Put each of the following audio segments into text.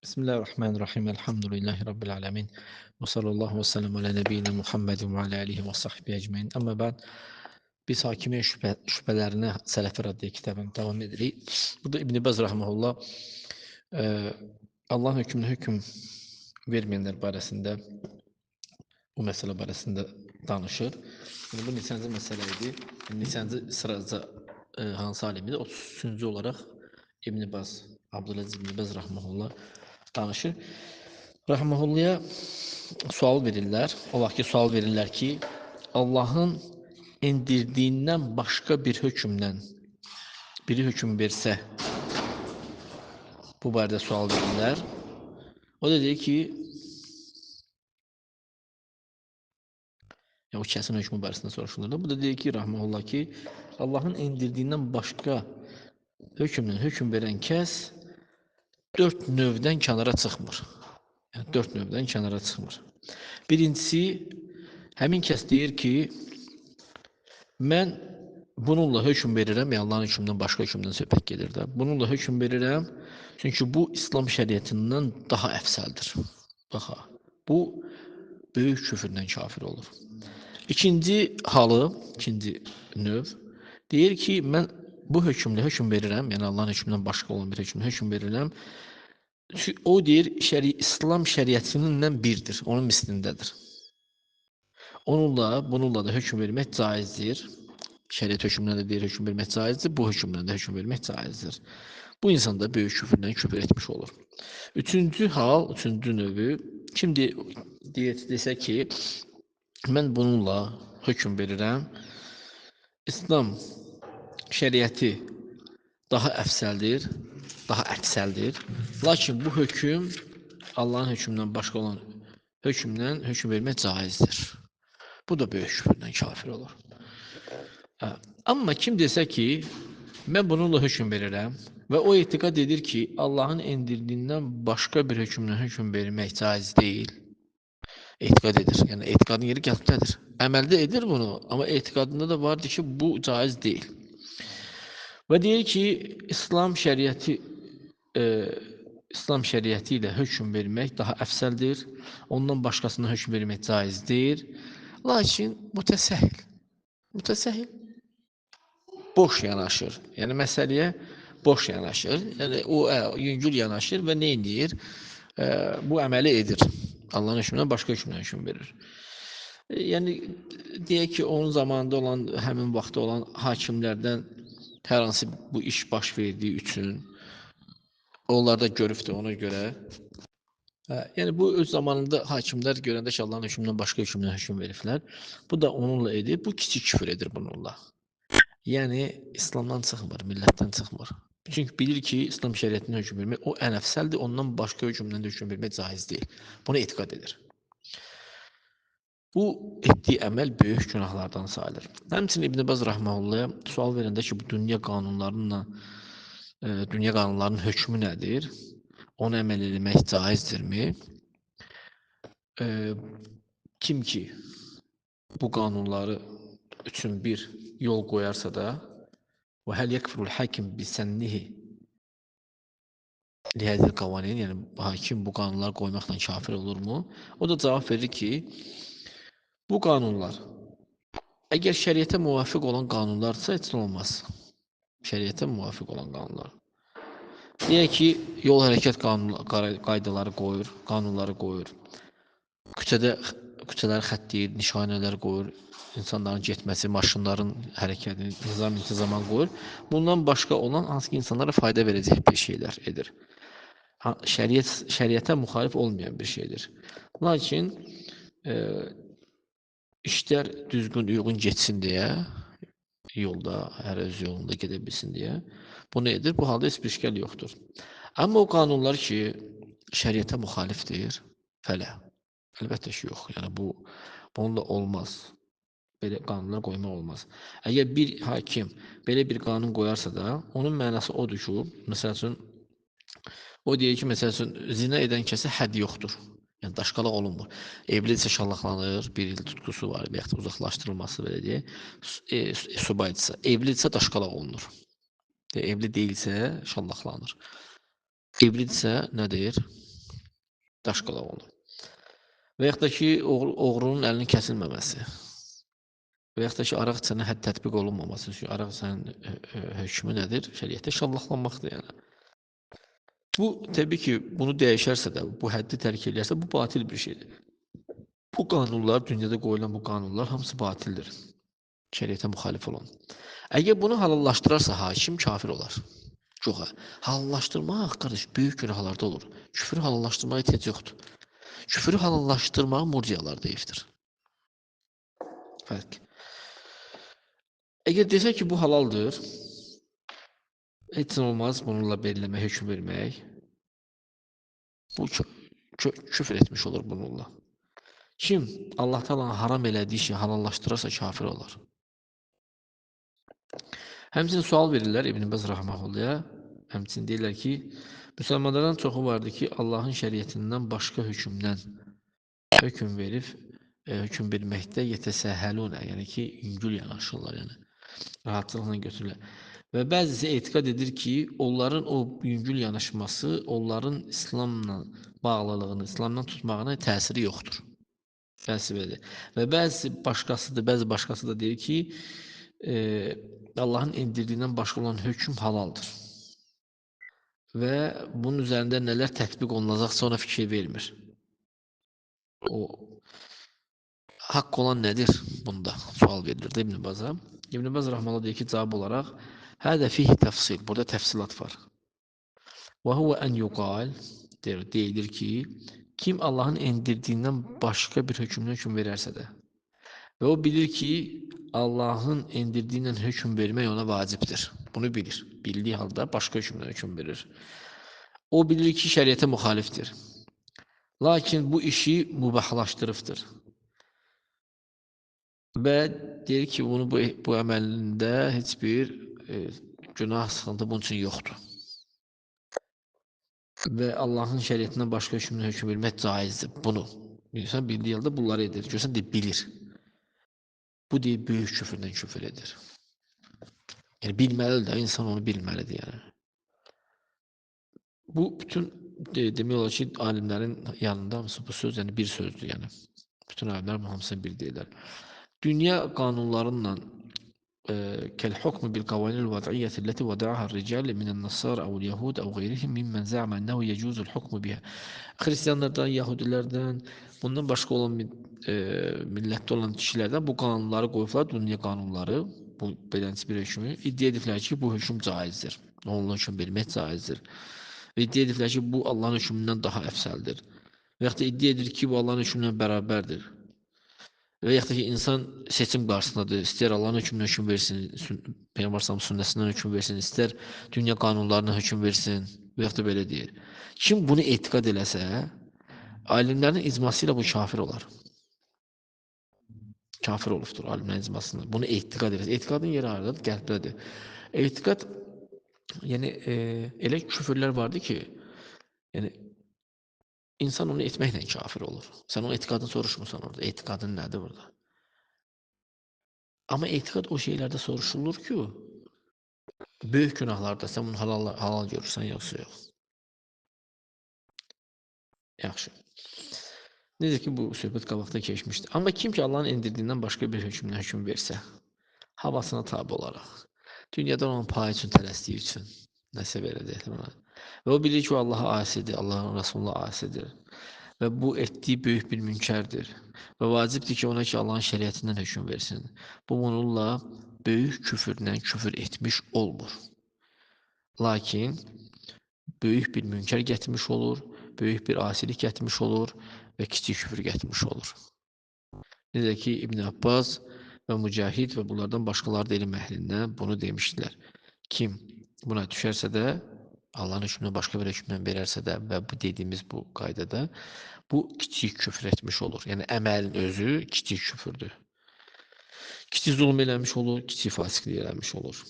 Bismillahirrahmanirrahim. Elhamdülillahi Rabbil alemin. Və sallallahu və səlləm alə nəbiyyina Muhammedin və alə alihi və sahbihi ecmain. Amma bəd, biz Hakimiyyə şübhələrinə Sələfi Raddiyə kitabını davam edirik. Burada İbn Baz rahmehullah Allahın hökmünə hökm verməyənlər barəsində, bu məsələ barəsində danışır. Yəni, bu neçənci məsələ idi? Neçənci sırada hansı alim idi? 33-cü olaraq İbn Baz, Abdülaziz İbn Baz rahmehullah danışır. Rahmehullah'a sual verirlər. Ola ki, sual verirlər ki, Allahın endirdiyindən başqa bir hökmlə biri hökm versə, bu barədə sual verirlər. O da deyir ki, o kəsin hökmü barəsində soruşulur. Bu da deyir ki, rahmehullah ki, Allahın endirdiyindən başqa hökmlə hökm verən kəs 4 növdən kənara çıxmır. Yəni, 4 növdən kənara çıxmır. Birincisi, həmin kəs deyir ki, mən bununla hökm verirəm, yəni Allahın hökmündən başqa hökmdən söhbət gedir də. Bununla hökm verirəm, çünki bu İslam şəriətindən daha əfsəldir. Baxa, bu böyük küfrdən kafir olur. İkinci halı, ikinci növ, deyir ki, mən bu hökmlə hökm verirəm, yəni Allahın hökmündən başqa olan bir hökmlə hökm verirəm. O deyir, İslam şəriətindən birdir, onun mislindədir. Bununla da hökm vermək caizdir. Şəriət hökmünə də deyir, hökm vermək caizdir, bu hökmlə də hökm vermək caizdir. Bu insan da böyük küfrdən küfr etmiş olur. Üçüncü hal, üçüncü növü, kim desə ki, mən bununla hökm verirəm, İslam şəriəti daha əfsəldir, daha əksəldir. Lakin bu hökm Allahın hökmündən başqa olan hökmlə hökm vermək caizdir. Bu da böyük küfrdən kafir olur. Amma kim desə ki, mən bununla hökm verirəm və o etiqad edir ki, Allahın endirdiyindən başqa bir hökmlə hökm vermək caiz deyil. Etiqad edir. Yəni, etiqadın yeri qəlbdədir. Əməldə edir bunu, amma etiqadında da vardır ki, bu caiz deyil. Və deyir ki, İslam şəriəti ilə hökm vermək daha əfsəldir, ondan başqasına hökm vermək caizdir. Lakin mütəsəhhil boş yanaşır. Yəni, məsələyə boş yanaşır. Yəni, o yüngül yanaşır və nə edir? Bu əməli edir. Allahın hökmündən başqa hökmlə hökm verir. Yəni, deyək ki, onun zamanında olan, həmin vaxtda olan hakimlərdən hər hansı bu iş baş verdiyi üçün onlar da görübdür ona görə. Yəni, bu öz zamanında hakimlər görəndə ki, Allahın hökmündən başqa hökmlə hökm veriblər. Bu da onunla edir. Bu kiçik küfr edir bununla. Yəni, İslamdan çıxmır, millətdən çıxmır. Çünki bilir ki, İslam şəriətindən hökm vermək o ən əfsəldir, ondan başqa hökmdən də hökm vermək caiz deyil. Bunu etiqad edir. Bu etdiyi əməl böyük günahlardan sayılır. Həmçinin İbn Baz rahmehullah'a sual verəndə ki, bu dünya qanunlarının hökmü nədir? Onu əməl etmək caizdirmi? Kim ki, bu qanunları üçün bir yol qoyarsa da və həl yəkfurul hakim bisənnihi lihədil qavanin, yəni hakim bu qanunları qoymaqla kafir olurmu? O da cavab verir ki, bu qanunlar əgər şəriətə müvafiq olan qanunlarsa heç nə olmaz. Şəriətə müvafiq olan qanunlar. Deyək ki, yol hərəkət qaydaları qoyur, qanunları qoyur. Küçələri xəttləyir, nişanələr qoyur, insanların getməsi, maşınların hərəkətini, nizam-intizaman qoyur. Bundan başqa olan hansı ki, insanlara fayda verəcək bir şeylər edir. Şəriətə müxalif olmayan bir şeydir. Lakin işlər düzgün, uyğun getsin deyə, yolda, hər öz yolunda gedə bilsin deyə bunu edir. Bu halda heç bir işgal yoxdur. Amma o qanunlar ki, şəriətə müxalifdir, fələ. Əlbəttə ki, yox. Yəni, bununla olmaz. Belə qanunlar qoymaq olmaz. Əgər bir hakim belə bir qanun qoyarsa da, onun mənası odur ki, məsəl üçün, o deyir ki, məsəl üçün, zina edən kəsə hədd yoxdur. Yəni, daşqalaq olunmur. Evlidirsə şallaqlanır, bir il tutqusu var, və yaxud da uzaqlaşdırılması belə deyək. Subaydısa, evlidirsə daşqalaq olunur. Evli deyilsə şallaqlanır. Evlidirsə nə deyir? daşqalaq olur. Və yaxud da ki, oğrunun əlinin kəsilməməsi və yaxud da ki, araq içəndə hədd tətbiq olunmaması. Çünki araq içənin hökmü nədir? Şəriətdə şallaqlanmaqdır yəni. Bu, təbii ki, bunu dəyişərsə də, bu həddi tərk edərsə, bu batil bir şeydir. Bu qanunlar, dünyada qoyulan bu qanunlar hamısı batildir. Şəriətə müxalif olan. Əgər bunu halallaşdırarsa hakim, kafir olar. Yox, halallaşdırmaq, qardaş, böyük günahlarda olur. Küfrü halallaşdırmağa ehtiyac yoxdur. Küfrü halallaşdırmağı murciyalar deyibdir. Fərq. Əgər desək ki, bu halaldır, heç olmaz bununla belirləmək, hökm vermək, bu küfr etmiş olur bununla. Kim Allah Taala'nın haram elədiyi şeyi halallaşdırarsa kafir olar. Həmçinin sual verirlər İbn Bəz Rəhməhullah'a. Həmçinin deyirlər ki, müsəlmanlardan çoxu vardır ki, Allahın şəriətindən başqa hökmdən hökm verib, hökm verməkdə yetəsəhəlunə, yəni ki, yüngül yanaşırlar, yəni rahatlıqla götürürlər. Və bəzisi etiqad edir ki, onların o yüngül yanaşması onların İslamla bağlılığını, İslamdan tutmağına təsiri yoxdur. Fəlsəfədir. Və bəzi başqası da deyir ki, Allahın indirdiyindən başqa olan hökm halaldır. Və bunun üzərində nələr tətbiq olunacaqsa ona fikir vermir. O haqq olan nədir bunda? Sual verilir də İbn Baz'a. İbn Baz Rəhməllah deyir ki, cavab olaraq hədə fihi təfsil. Burada təfsilat var. Və huvə ən yuqal deyilir ki, kim Allahın indirdiyindən başqa bir hökmdən hökm verərsə də və o bilir ki, Allahın indirdiyindən hökm vermək ona vacibdir. Bunu bilir. Bildiyi halda başqa hökmdən hökm verir. O bilir ki, şəriətə müxalifdir. Lakin bu işi mübahlaşdırıbdır. Və deyir ki, bu əməlində heç bir günah, sıxıntı bunun üçün yoxdur. Və Allahın şəriətindən başqa hökmdən hökm vermək caizdir. Bunu insan bildiyi halda bunları edir. Görsən deyir, bilir. Bu deyir, böyük küfrdən küfr edir. Yəni, bilməlidir də, insan onu bilməlidir, yəni. Bu, bütün demək olar ki, alimlərin yanında bu söz, yəni bir sözdür, yəni. Bütün alimlər hamısını bir deyirlər. Dünya qanunlarıyla كالحكم بالقوانين الوضعية التي وضعها الرجال من النصارى أو اليهود أو غيرهم ممن زعم أنه يجوز الحكم بها. Hristiyanlardan, Yahudilərdən, bundan başqa olan millətdə olan kişilərdən bu qanunları qoyublar, dünya qanunları, bu beləncə bir hökmü. İddia ediblər ki, bu hökm caizdir. Onunla hökm vermək caizdir. Və iddia ediblər ki, bu Allahın hökmündən daha əfsəldir. Və yaxud da iddia edir ki, bu Allahın hökmündən bərabərdir. Və yaxud da ki, insan seçim qarşısındadır. İstər Allahın hökmünə hökm versin, Peyğəmbər sünnəsindən hökm versin, istər dünya qanunlarına hökm versin və yaxud da belə deyir. Kim bunu etiqad eləsə, alimlərin icması ilə bu kafir olar. Kafir olubdur alimlərin icmasında. Bunu etiqad eləsə. Etiqadın yeri haradadır? Qəlbdədir. Etiqad, yəni elə küfürlər vardır ki, yəni İnsan onu etməklə kafir olur. Sən o etiqadını soruşmursan orada. Etiqadın nədir burada? Amma etiqad o şeylərdə soruşulur ki, böyük günahlarda sən bunu halal görürsən, yoxsa yox. Yaxşı. Necə ki, bu söhbət qabaqda keçmişdir. Amma kim ki, Allahın indirdiyindən başqa bir hökmdən hökm versə, havasına tabi olaraq, dünyadan onun payı üçün, tələsdiyi üçün nəsə verəcək. Və o bilir ki, o Allaha asidir, Allahın Rasuluna asidir. Və bu etdiyi böyük bir münkərdir. Və vacibdir ki, ona ki, Allahın şəriətindən hökm versin. Bu, bununla böyük küfrlə küfr etmiş olmur. Lakin, böyük bir münkər gətirmiş olur, böyük bir asilik gətirmiş olur və kiçik küfr gətirmiş olur. Necə ki, İbn Abbas və Mücahid və bunlardan başqaları da elm əhlindən bunu demişdilər. Kim buna düşərsə də, Allahın hökmündən başqa bir hökmdən verərsə də və bu dediyimiz bu qaydada, bu kiçik küfr etmiş olur. Yəni, əməlin özü kiçik küfürdür. Kiçik zulm eləmiş olur, kiçik fasiqlik eləmiş olur.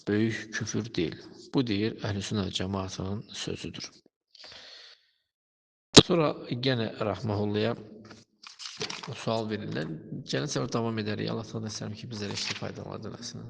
Böyük küfür deyil. Bu deyir, Əhl-i cəmaatının sözüdür. Sonra yenə Rəhməhullah'a sual verirlər. Gələn səfər davam edərik. Allah təala istəyirəm ki, bizlərə işlə faydalar diləsin.